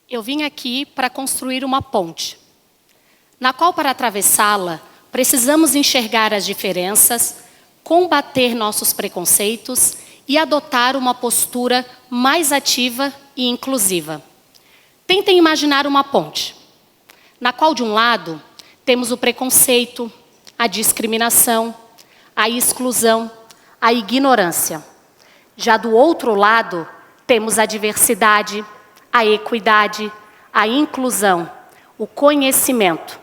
Eu vim aqui para construir uma ponte, na qual, para atravessá-la, precisamos enxergar as diferenças, combater nossos preconceitos e adotar uma postura mais ativa e inclusiva. Tentem imaginar uma ponte, na qual, de um lado, temos o preconceito, a discriminação, a exclusão, a ignorância. Já do outro lado, temos a diversidade, a equidade, a inclusão, o conhecimento.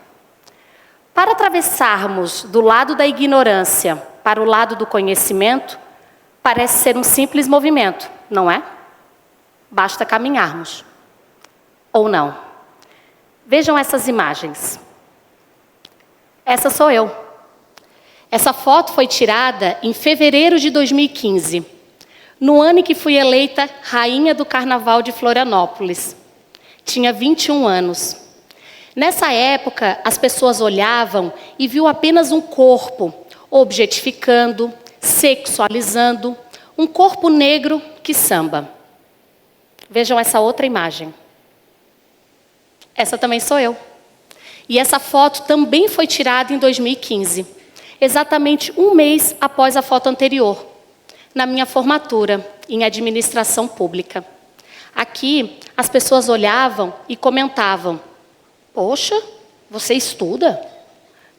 Para atravessarmos do lado da ignorância para o lado do conhecimento, parece ser um simples movimento, não é? Basta caminharmos. Ou não. Vejam essas imagens. Essa sou eu. Essa foto foi tirada em fevereiro de 2015, no ano em que fui eleita rainha do Carnaval de Florianópolis. Tinha 21 anos. Nessa época, as pessoas olhavam e viam apenas um corpo, objetificando, sexualizando, um corpo negro que samba. Vejam essa outra imagem. Essa também sou eu. E essa foto também foi tirada em 2015, exatamente um mês após a foto anterior, na minha formatura em administração pública. Aqui, as pessoas olhavam e comentavam: poxa, você estuda?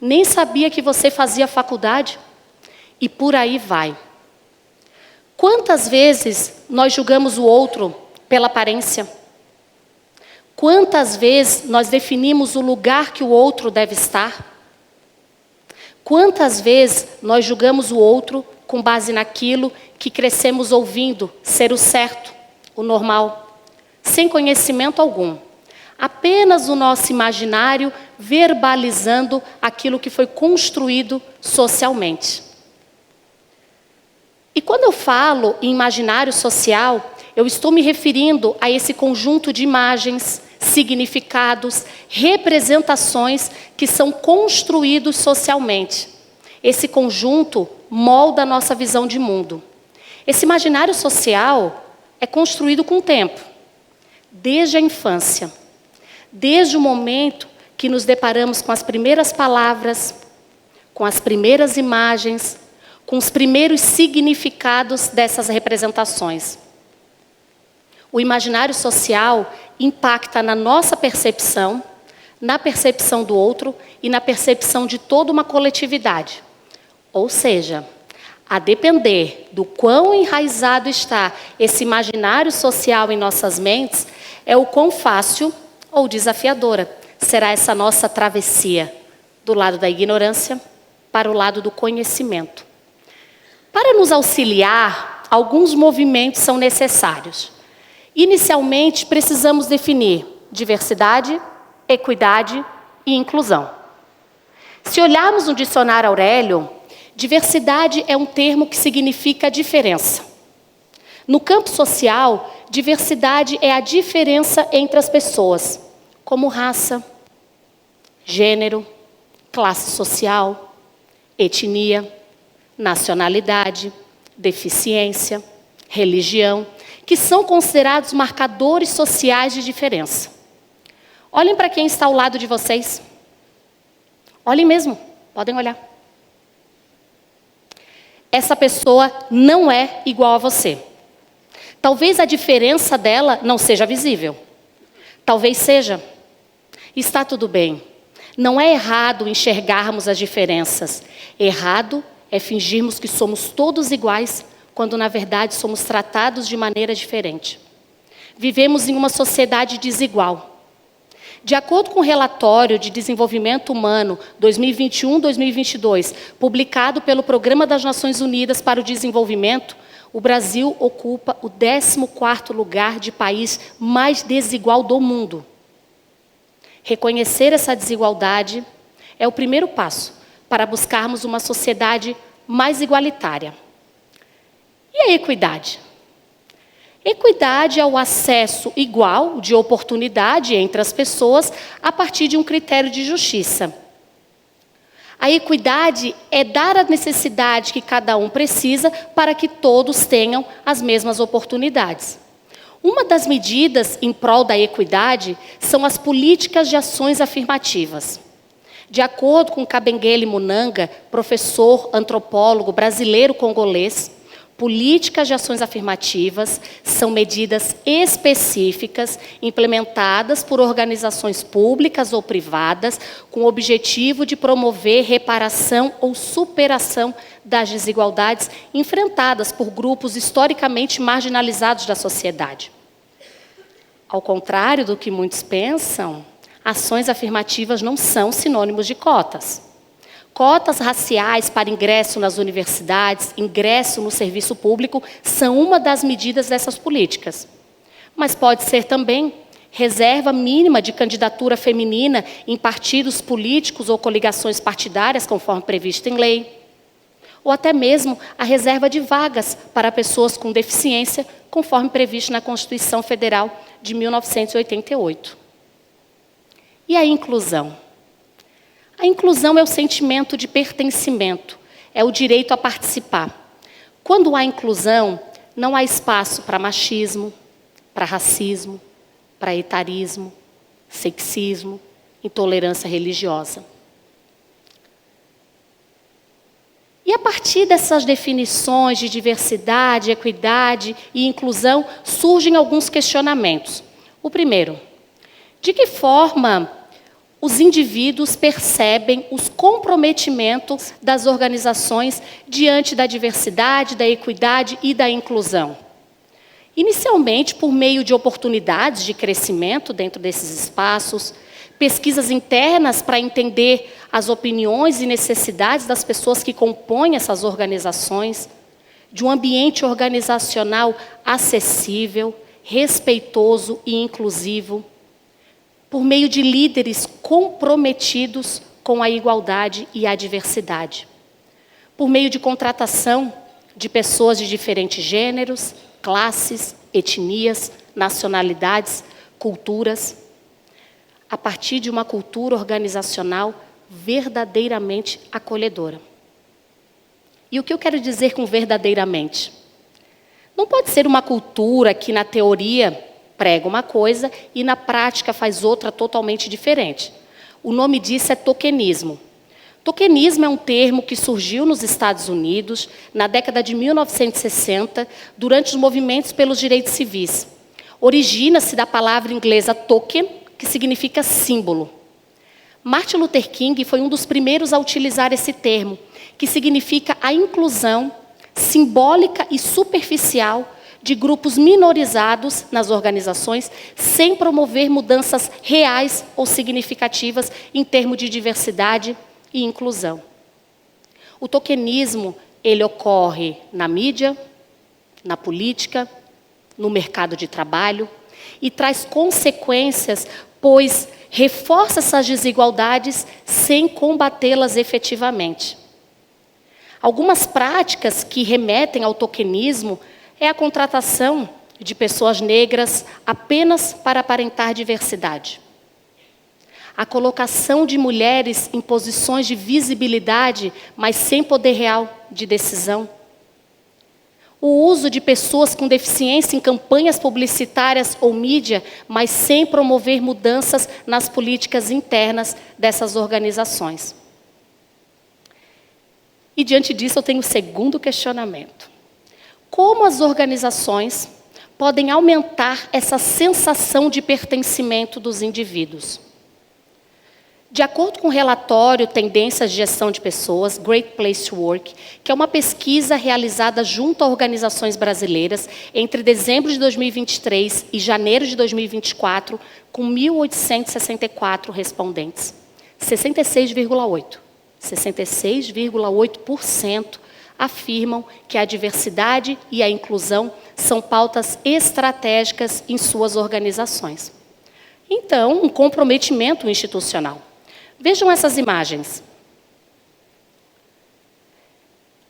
Nem sabia que você fazia faculdade. E por aí vai. Quantas vezes nós julgamos o outro pela aparência? Quantas vezes nós definimos o lugar que o outro deve estar? Quantas vezes nós julgamos o outro com base naquilo que crescemos ouvindo ser o certo, o normal, sem conhecimento algum? Apenas o nosso imaginário verbalizando aquilo que foi construído socialmente. E quando eu falo em imaginário social, eu estou me referindo a esse conjunto de imagens, significados, representações que são construídos socialmente. Esse conjunto molda a nossa visão de mundo. Esse imaginário social é construído com o tempo, desde a infância, desde o momento que nos deparamos com as primeiras palavras, com as primeiras imagens, com os primeiros significados dessas representações. O imaginário social impacta na nossa percepção, na percepção do outro e na percepção de toda uma coletividade. Ou seja, a depender do quão enraizado está esse imaginário social em nossas mentes, é o quão fácil ou desafiadora será essa nossa travessia do lado da ignorância para o lado do conhecimento. Para nos auxiliar, alguns movimentos são necessários. Inicialmente, precisamos definir diversidade, equidade e inclusão. Se olharmos no dicionário Aurélio, diversidade é um termo que significa diferença. No campo social, diversidade é a diferença entre as pessoas, como raça, gênero, classe social, etnia, nacionalidade, deficiência, religião, que são considerados marcadores sociais de diferença. Olhem para quem está ao lado de vocês. Olhem mesmo, podem olhar. Essa pessoa não é igual a você. Talvez a diferença dela não seja visível. Talvez seja. Está tudo bem. Não é errado enxergarmos as diferenças. Errado é fingirmos que somos todos iguais, quando na verdade somos tratados de maneira diferente. Vivemos em uma sociedade desigual. De acordo com o relatório de desenvolvimento humano 2021-2022, publicado pelo Programa das Nações Unidas para o Desenvolvimento, o Brasil ocupa o 14º lugar de país mais desigual do mundo. Reconhecer essa desigualdade é o primeiro passo para buscarmos uma sociedade mais igualitária. E a equidade? Equidade é o acesso igual de oportunidade entre as pessoas a partir de um critério de justiça. A equidade é dar a necessidade que cada um precisa para que todos tenham as mesmas oportunidades. Uma das medidas em prol da equidade são as políticas de ações afirmativas. De acordo com Kabengele Munanga, professor antropólogo brasileiro-congolês, políticas de ações afirmativas são medidas específicas implementadas por organizações públicas ou privadas com o objetivo de promover reparação ou superação das desigualdades enfrentadas por grupos historicamente marginalizados da sociedade. Ao contrário do que muitos pensam, ações afirmativas não são sinônimos de cotas. Cotas raciais para ingresso nas universidades, ingresso no serviço público, são uma das medidas dessas políticas. Mas pode ser também reserva mínima de candidatura feminina em partidos políticos ou coligações partidárias, conforme previsto em lei. Ou até mesmo a reserva de vagas para pessoas com deficiência, conforme previsto na Constituição Federal de 1988. E a inclusão? A inclusão é o sentimento de pertencimento, é o direito a participar. Quando há inclusão, não há espaço para machismo, para racismo, para etarismo, sexismo, intolerância religiosa. E a partir dessas definições de diversidade, equidade e inclusão, surgem alguns questionamentos. O primeiro, de que forma os indivíduos percebem os comprometimentos das organizações diante da diversidade, da equidade e da inclusão? Inicialmente, por meio de oportunidades de crescimento dentro desses espaços, pesquisas internas para entender as opiniões e necessidades das pessoas que compõem essas organizações, de um ambiente organizacional acessível, respeitoso e inclusivo, por meio de líderes comprometidos com a igualdade e a diversidade, por meio de contratação de pessoas de diferentes gêneros, classes, etnias, nacionalidades, culturas, a partir de uma cultura organizacional verdadeiramente acolhedora. E o que eu quero dizer com verdadeiramente? Não pode ser uma cultura que, na teoria, prega uma coisa e, na prática, faz outra totalmente diferente. O nome disso é tokenismo. Tokenismo é um termo que surgiu nos Estados Unidos na década de 1960, durante os movimentos pelos direitos civis. Origina-se da palavra inglesa token, que significa símbolo. Martin Luther King foi um dos primeiros a utilizar esse termo, que significa a inclusão simbólica e superficial de grupos minorizados nas organizações, sem promover mudanças reais ou significativas em termos de diversidade e inclusão. O tokenismo, ele ocorre na mídia, na política, no mercado de trabalho, e traz consequências, pois reforça essas desigualdades sem combatê-las efetivamente. Algumas práticas que remetem ao tokenismo é a contratação de pessoas negras apenas para aparentar diversidade. A colocação de mulheres em posições de visibilidade, mas sem poder real de decisão. O uso de pessoas com deficiência em campanhas publicitárias ou mídia, mas sem promover mudanças nas políticas internas dessas organizações. E diante disso eu tenho o segundo questionamento. Como as organizações podem aumentar essa sensação de pertencimento dos indivíduos? De acordo com o relatório Tendências de Gestão de Pessoas, Great Place to Work, que é uma pesquisa realizada junto a organizações brasileiras entre dezembro de 2023 e janeiro de 2024, com 1.864 respondentes. 66,8% afirmam que a diversidade e a inclusão são pautas estratégicas em suas organizações. Então, um comprometimento institucional. Vejam essas imagens.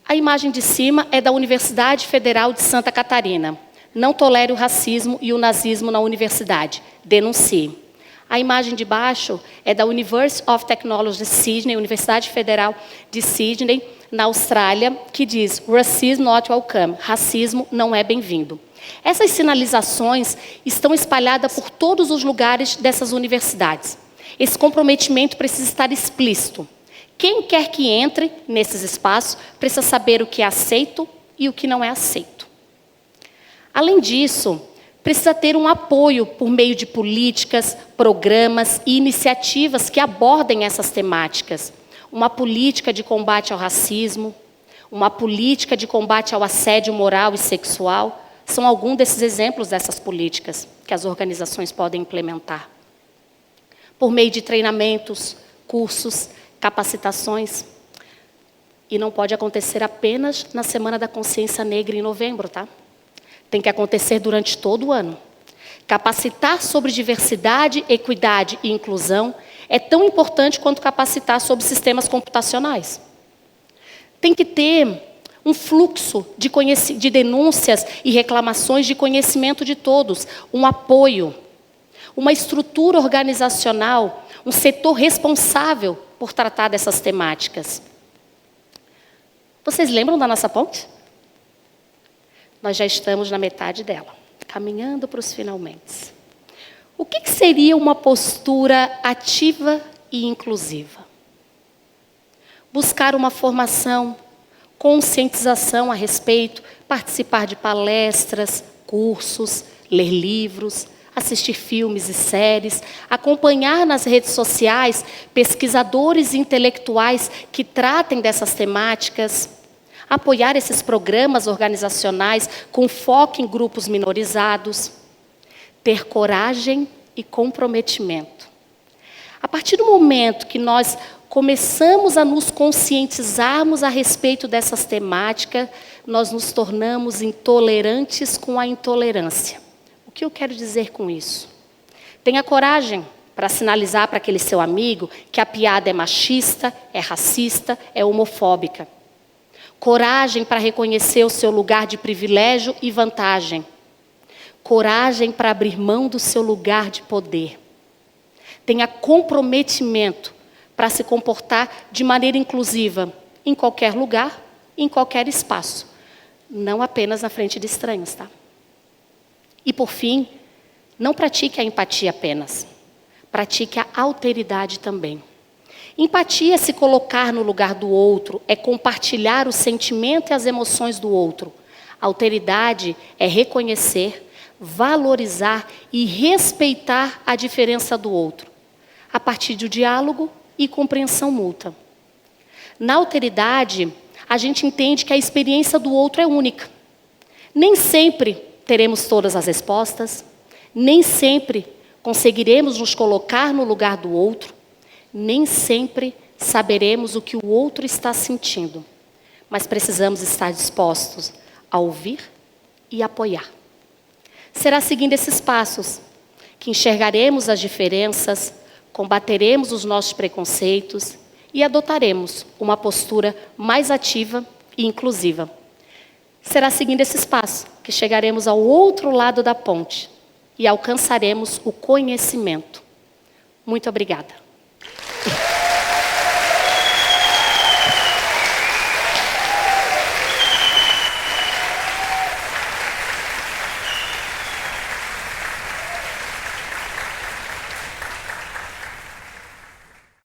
A imagem de cima é da Universidade Federal de Santa Catarina. Não tolere o racismo e o nazismo na universidade. Denuncie. A imagem de baixo é da University of Technology de Sydney, Universidade Federal de Sydney, na Austrália, que diz Racism not welcome. Racismo não é bem-vindo. Essas sinalizações estão espalhadas por todos os lugares dessas universidades. Esse comprometimento precisa estar explícito. Quem quer que entre nesses espaços precisa saber o que é aceito e o que não é aceito. Além disso, precisa ter um apoio por meio de políticas, programas e iniciativas que abordem essas temáticas. Uma política de combate ao racismo, uma política de combate ao assédio moral e sexual, são alguns desses exemplos dessas políticas que as organizações podem implementar. Por meio de treinamentos, cursos, capacitações. E não pode acontecer apenas na Semana da Consciência Negra em novembro, tá? Tem que acontecer durante todo o ano. Capacitar sobre diversidade, equidade e inclusão é tão importante quanto capacitar sobre sistemas computacionais. Tem que ter um fluxo de denúncias e reclamações de conhecimento de todos, um apoio, uma estrutura organizacional, um setor responsável por tratar dessas temáticas. Vocês lembram da nossa ponte? Nós já estamos na metade dela, caminhando para os finalmente. O que seria uma postura ativa e inclusiva? Buscar uma formação, conscientização a respeito, participar de palestras, cursos, ler livros, assistir filmes e séries, acompanhar nas redes sociais pesquisadores e intelectuais que tratem dessas temáticas, apoiar esses programas organizacionais com foco em grupos minorizados, ter coragem e comprometimento. A partir do momento que nós começamos a nos conscientizarmos a respeito dessas temáticas, nós nos tornamos intolerantes com a intolerância. O que eu quero dizer com isso? Tenha coragem para sinalizar para aquele seu amigo que a piada é machista, é racista, é homofóbica. Coragem para reconhecer o seu lugar de privilégio e vantagem. Coragem para abrir mão do seu lugar de poder. Tenha comprometimento para se comportar de maneira inclusiva em qualquer lugar, em qualquer espaço. Não apenas na frente de estranhos, tá? E, por fim, não pratique a empatia apenas. Pratique a alteridade também. Empatia é se colocar no lugar do outro, é compartilhar o sentimento e as emoções do outro. Alteridade é reconhecer, valorizar e respeitar a diferença do outro, a partir do diálogo e compreensão mútua. Na alteridade, a gente entende que a experiência do outro é única. Nem sempre teremos todas as respostas, nem sempre conseguiremos nos colocar no lugar do outro, nem sempre saberemos o que o outro está sentindo, mas precisamos estar dispostos a ouvir e apoiar. Será seguindo esses passos que enxergaremos as diferenças, combateremos os nossos preconceitos e adotaremos uma postura mais ativa e inclusiva. Será seguindo esses passos que chegaremos ao outro lado da ponte e alcançaremos o conhecimento. Muito obrigada.